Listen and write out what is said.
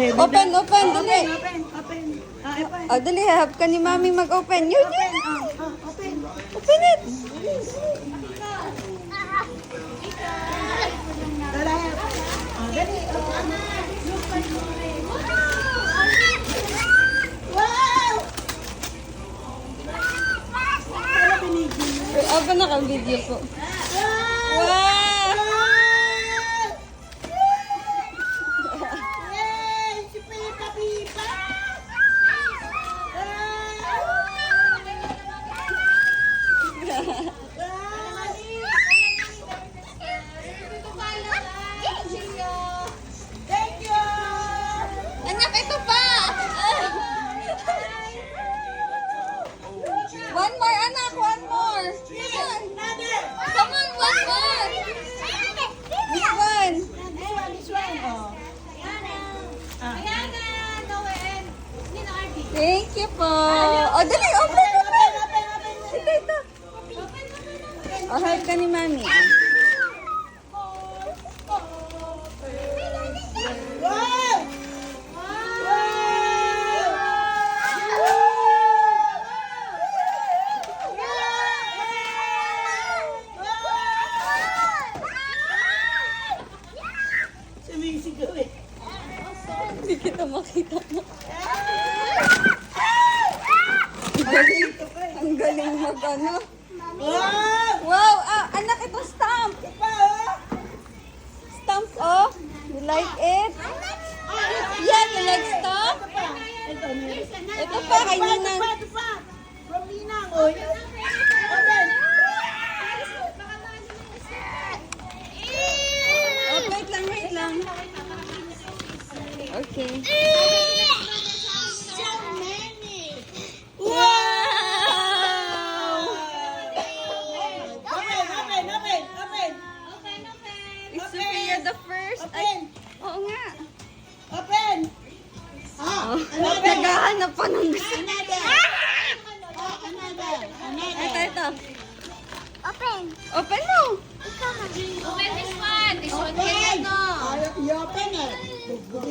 Open, open, dali. Open. Open. Oh, dali, hahap ka ni Mami mag-open. Yun, yun. Open. Open it. Dala. Dali. Wow! Wala binigyan. Open na kang video po. Wow! Yay! Si Peppa Pipa! Thank you! Anak, ito pa! One more, anak. One more. Come on. Come on, one more. This one. This one. Oh. Thank you po. Oh, dali. Open, open. Ito, ito. Oh, help ka ni Mami. Wow! Sumisigaw eh. Hindi kita makita mo. Ang galing mag-ano. Wow! Wow, anak, ito stamp. Pa, oh! Stamp, oh. You like it? Yeah, you like stamp? Ito, meron. Ito pa, kay Ninang. Ito pa. From Ninang, oh. Open. Oh, wait lang, wait lang. Okay. So many. Wow! Open. Is Sophia the first? Ay, oo nga. Open. Oh, naghahanap pa ng gusto. Another. Ito, ito. Open. Open mo. Open this one. This one. Open. You open it.